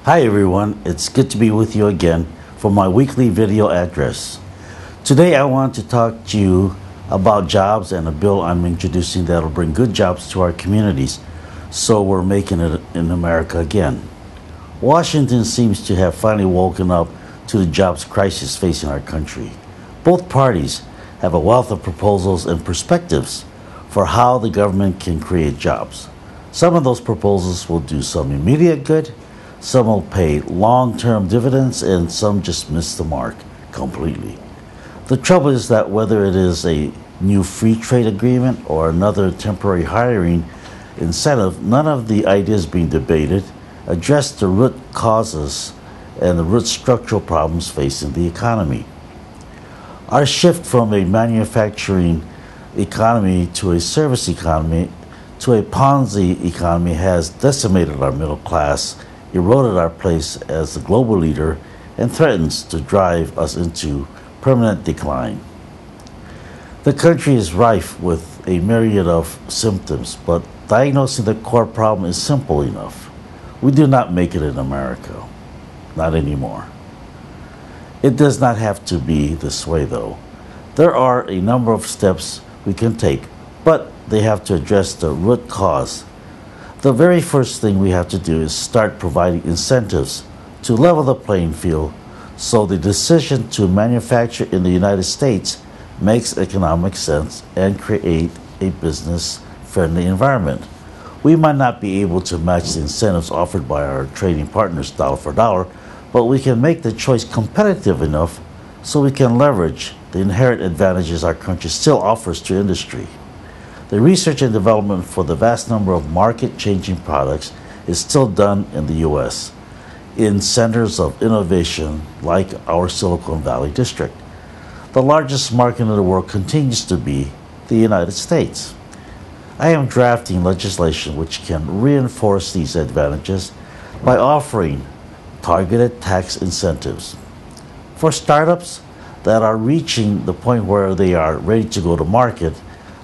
Hi everyone, it's good to be with you again for my weekly video address. Today I want to talk to you about jobs and a bill I'm introducing that'll bring good jobs to our communities, so we're making it in America again. Washington seems to have finally woken up to the jobs crisis facing our country. Both parties have a wealth of proposals and perspectives for how the government can create jobs. Some of those proposals will do some immediate good, some will pay long-term dividends, and some just miss the mark completely. The trouble is that whether it is a new free trade agreement or another temporary hiring incentive, none of the ideas being debated address the root causes and the root structural problems facing the economy. Our shift from a manufacturing economy to a service economy to a Ponzi economy has decimated our middle class, eroded our place as the global leader, and threatens to drive us into permanent decline. The country is rife with a myriad of symptoms, but diagnosing the core problem is simple enough. We do not make it in America. Not anymore. It does not have to be this way, though. There are a number of steps we can take, but they have to address the root cause. The very first thing we have to do is start providing incentives to level the playing field so the decision to manufacture in the United States makes economic sense and create a business-friendly environment. We might not be able to match the incentives offered by our trading partners dollar for dollar, but we can make the choice competitive enough so we can leverage the inherent advantages our country still offers to industry. The research and development for the vast number of market-changing products is still done in the U.S., in centers of innovation like our Silicon Valley district. The largest market in the world continues to be the United States. I am drafting legislation which can reinforce these advantages by offering targeted tax incentives. For startups that are reaching the point where they are ready to go to market,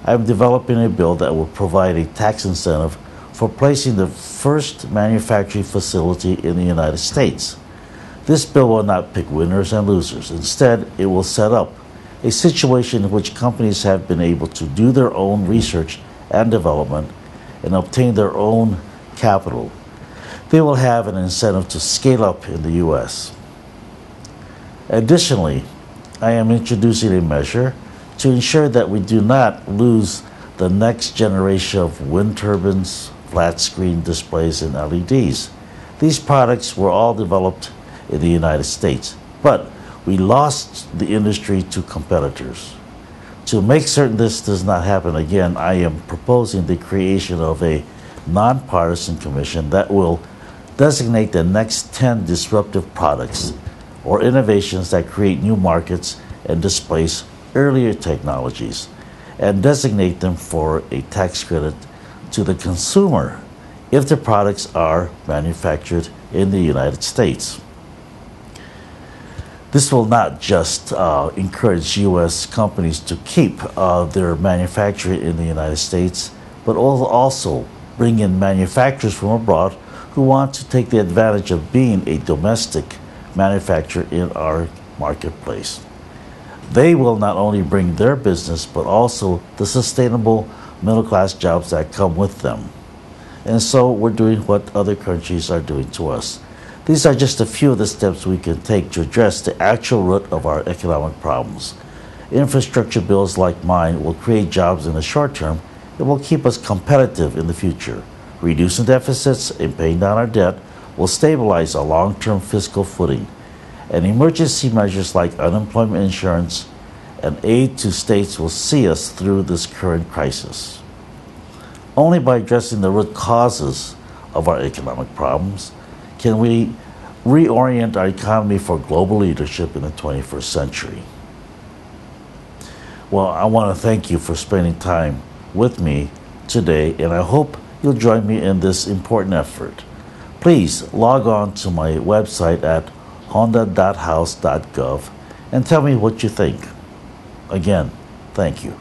I am developing a bill that will provide a tax incentive for placing the first manufacturing facility in the United States. This bill will not pick winners and losers. Instead, it will set up a situation in which companies have been able to do their own research and development and obtain their own capital. They will have an incentive to scale up in the U.S. Additionally, I am introducing a measure to ensure that we do not lose the next generation of wind turbines, flat screen displays, and LEDs. These products were all developed in the United States, but we lost the industry to competitors. To make certain this does not happen again, I am proposing the creation of a nonpartisan commission that will designate the next 10 disruptive products or innovations that create new markets and displace earlier technologies, and designate them for a tax credit to the consumer if the products are manufactured in the United States. This will not just encourage U.S. companies to keep their manufacturing in the United States, but also bring in manufacturers from abroad who want to take the advantage of being a domestic manufacturer in our marketplace. They will not only bring their business, but also the sustainable middle-class jobs that come with them. And so we're doing what other countries are doing to us. These are just a few of the steps we can take to address the actual root of our economic problems. Infrastructure bills like mine will create jobs in the short term and will keep us competitive in the future. Reducing deficits and paying down our debt will stabilize our long-term fiscal footing. And emergency measures like unemployment insurance and aid to states will see us through this current crisis. Only by addressing the root causes of our economic problems can we reorient our economy for global leadership in the 21st century. Well, I want to thank you for spending time with me today, and I hope you'll join me in this important effort. Please log on to my website at honda.house.gov and tell me what you think. Again, thank you.